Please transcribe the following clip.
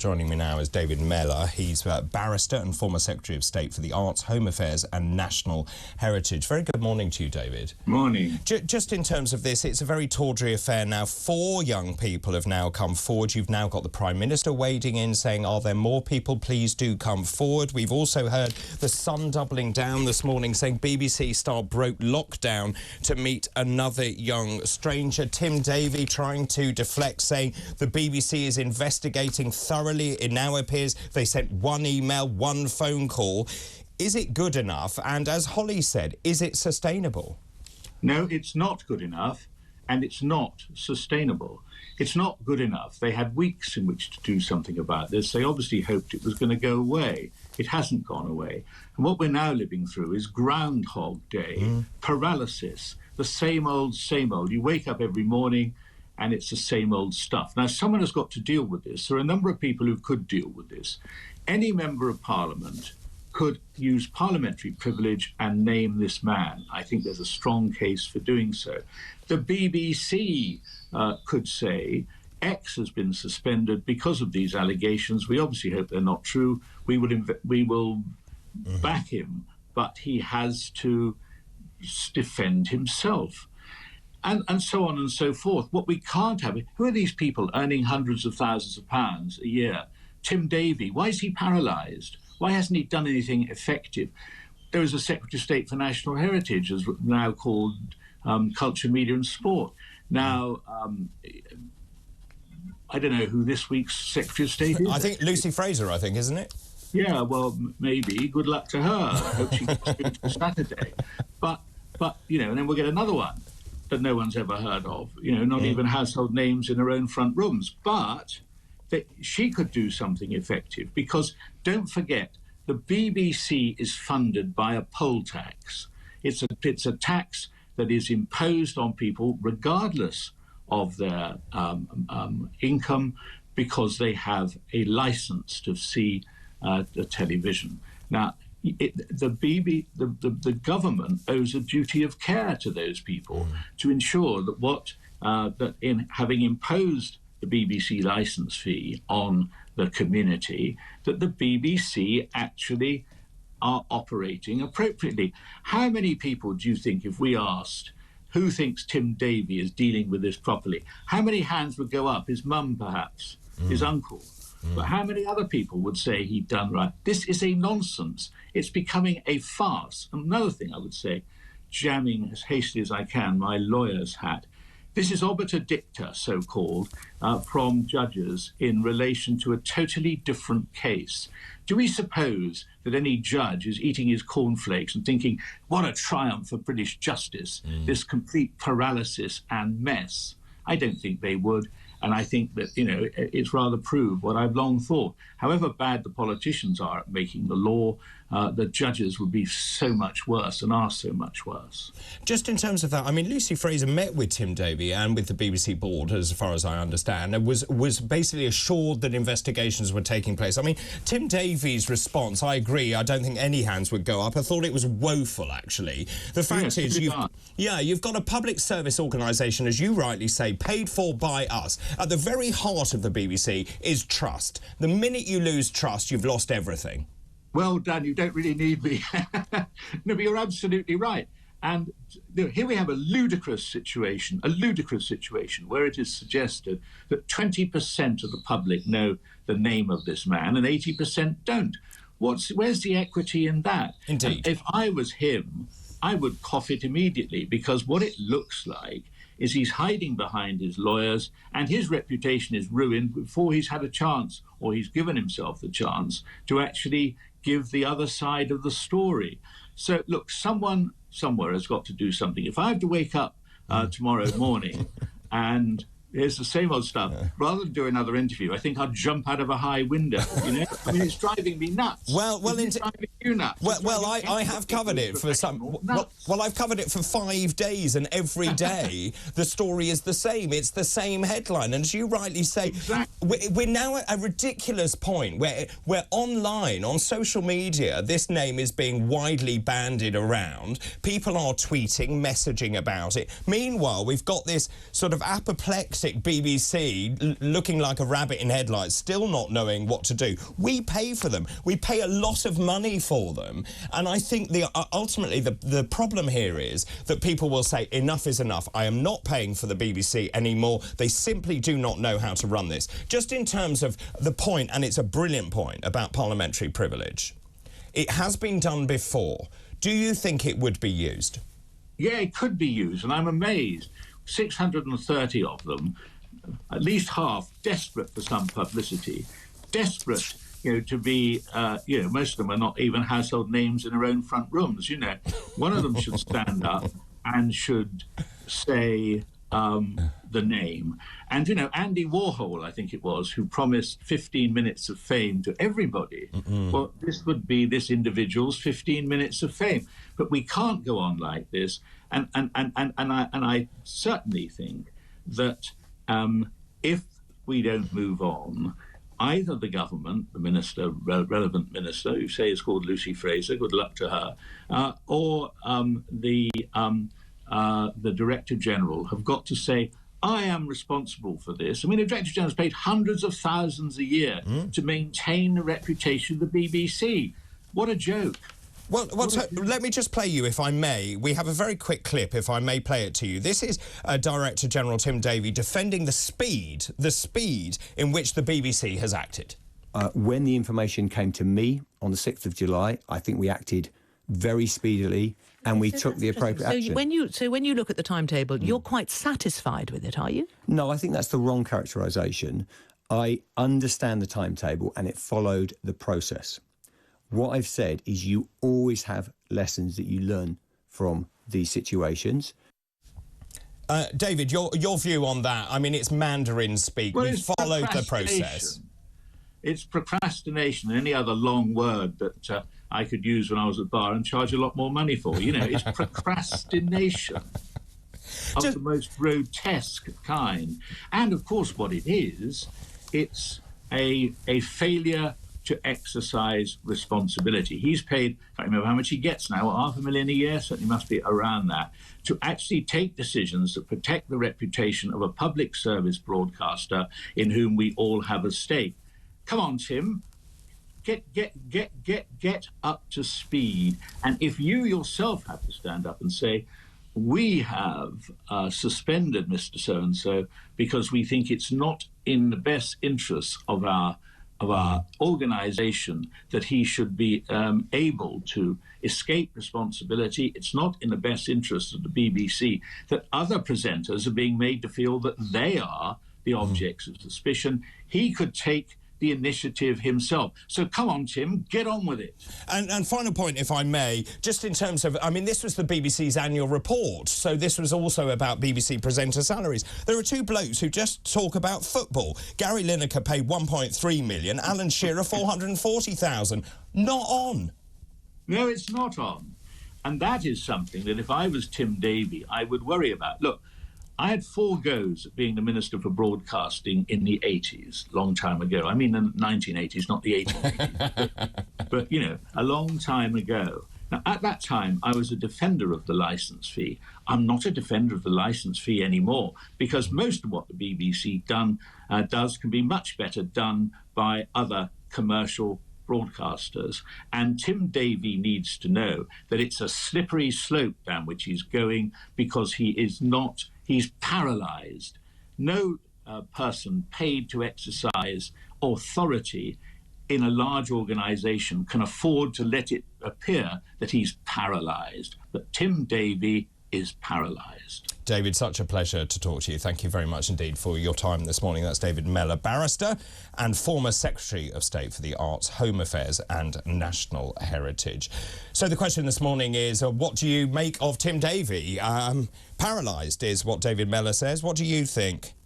Joining me now is David Mellor. He's a barrister and former Secretary of State for the Arts, Home Affairs and National Heritage. Very good morning to you, David. Morning. Just in terms of this, it's a very tawdry affair now. 4 young people have now come forward. You've now got the Prime Minister wading in, saying, are there more people? Please do come forward. We've also heard the Sun doubling down this morning, saying BBC staff broke lockdown to meet another young stranger. Tim Davie trying to deflect, saying the BBC is investigating thoroughly. It now appears they sent 1 email, 1 phone call. Is it good enough? And as Holly said, is it sustainable? No, it's not good enough, and it's not sustainable. It's not good enough. They had weeks in which to do something about this. They obviously hoped it was going to go away. It hasn't gone away. And what we're now living through is groundhog day, paralysis, the same old, same old. You wake up every morning and it's the same old stuff. Now, someone has got to deal with this. There are a number of people who could deal with this. Any member of Parliament could use parliamentary privilege and name this man. I think there's a strong case for doing so. The BBC could say, X has been suspended because of these allegations. We obviously hope they're not true. We will back him, but he has to defend himself. And so on and so forth. What we can't have, who are these people earning hundreds of thousands of pounds a year? Tim Davie, why is he paralysed? Why hasn't he done anything effective? There is a Secretary of State for National Heritage, as now called Culture, Media and Sport. Now, I don't know who this week's Secretary of State is. I think Lucy Fraser, I think, isn't it? Yeah, well, maybe. Good luck to her. I hope she gets through to Saturday. But you know, and then we'll get another one that no one's ever heard of, you know, not even household names in her own front rooms. But she could do something effective, because don't forget, the BBC is funded by a poll tax. It's a tax that is imposed on people regardless of their income, because they have a license to see the television. Now, the government owes a duty of care to those people to ensure that that in having imposed the BBC licence fee on the community, that the BBC actually are operating appropriately. How many people do you think, if we asked who thinks Tim Davie is dealing with this properly, how many hands would go up? His mum, perhaps, his uncle. But how many other people would say he'd done right? This is a nonsense. It's becoming a farce. Another thing I would say, jamming as hastily as I can my lawyer's hat, this is obiter dicta, so-called, from judges in relation to a totally different case. Do we suppose that any judge is eating his cornflakes and thinking, what a triumph for British justice, this complete paralysis and mess? I don't think they would. And I think that, you know, it's rather proved what I've long thought. However bad the politicians are at making the law, the judges would be so much worse and are so much worse. Just in terms of that, I mean, Lucy Fraser met with Tim Davie and with the BBC board, as far as I understand, and was basically assured that investigations were taking place. I mean, Tim Davie's response, I agree, I don't think any hands would go up. I thought it was woeful, actually. The fact is, you've got a public service organisation, as you rightly say, paid for by us. At the very heart of the BBC is trust. The minute you lose trust, you've lost everything. Well done, you don't really need me. No, but you're absolutely right. And here we have a ludicrous situation where it is suggested that 20% of the public know the name of this man and 80% don't. Where's the equity in that? Indeed. And if I was him, I would cough it immediately, because what it looks like is he's hiding behind his lawyers, and his reputation is ruined before he's had a chance, or he's given himself the chance, to actually give the other side of the story. So, look, someone somewhere has got to do something. If I have to wake up tomorrow morning and here's the same old stuff, rather than do another interview, I think I'd jump out of a high window, you know? I mean, it's driving me nuts. Well, it's driving me you nuts. Well, I have covered it for some... Well, I've covered it for 5 days, and every day the story is the same. It's the same headline. And as you rightly say, we're now at a ridiculous point where online, on social media, this name is being widely bandied around. People are tweeting, messaging about it. Meanwhile, we've got this sort of apoplectic BBC looking like a rabbit in headlights, still not knowing what to do. We pay for them. We pay a lot of money for them. And I think ultimately the problem here is that people will say, enough is enough. I am not paying for the BBC anymore. They simply do not know how to run this. Just in terms of the point, and it's a brilliant point, about parliamentary privilege. It has been done before. Do you think it would be used? Yeah, it could be used, and I'm amazed. 630 of them, at least half, desperate for some publicity, desperate, to be, most of them are not even household names in their own front rooms, One of them should stand up and should say the name. And, Andy Warhol, I think it was, who promised 15 minutes of fame to everybody. Well, this would be this individual's 15 minutes of fame. But we can't go on like this. And I certainly think that if we don't move on, either the government, the minister, relevant minister, who say is called Lucy Fraser, good luck to her, or the Director General have got to say, I am responsible for this. I mean, the Director General is paid hundreds of thousands a year to maintain the reputation of the BBC. What a joke. Well, let me just play you, if I may. We have a very quick clip, if I may play it to you. This is Director General Tim Davie defending the speed in which the BBC has acted. When the information came to me on the 6th of July, I think we acted very speedily and we took the appropriate action. So when you look at the timetable, you're quite satisfied with it, are you? No, I think that's the wrong characterisation. I understand the timetable and it followed the process. What I've said is you always have lessons that you learn from these situations. David, your view on that? I mean, it's Mandarin speak. Well, we followed the process. It's procrastination, any other long word that I could use when I was at bar and charge a lot more money for. It's procrastination of the most grotesque kind. And, of course, what it is, it's a failure to exercise responsibility. He's paid, I can't remember how much he gets now, $500,000 a year, certainly must be around that, to actually take decisions that protect the reputation of a public service broadcaster in whom we all have a stake. Come on, Tim, get up to speed. And if you yourself have to stand up and say, we have suspended Mr. So-and-so because we think it's not in the best interests of our organisation that he should be able to escape responsibility. It's not in the best interests of the BBC that other presenters are being made to feel that they are the objects of suspicion. He could take the initiative himself. So come on, Tim, get on with it. And final point, if I may, just in terms of, I mean, this was the BBC's annual report, so this was also about BBC presenter salaries. There are two blokes who just talk about football. Gary Lineker paid $1.3 million, Alan Shearer $440,000. Not on. No, it's not on. And that is something that if I was Tim Davie, I would worry about. Look, I had 4 goes at being the Minister for Broadcasting in the 80s, long time ago. I mean the 1980s, not the 1880s. but, a long time ago. Now, at that time, I was a defender of the licence fee. I'm not a defender of the licence fee anymore because most of what the BBC does can be much better done by other commercial broadcasters. And Tim Davie needs to know that it's a slippery slope down which he's going because he's paralysed. No person paid to exercise authority in a large organisation can afford to let it appear that he's paralysed. But Tim Davie is paralysed. David, such a pleasure to talk to you. Thank you very much indeed for your time this morning. That's David Mellor, barrister and former Secretary of State for the Arts, Home Affairs and National Heritage. So the question this morning is, what do you make of Tim Davie? Paralysed is what David Mellor says. What do you think?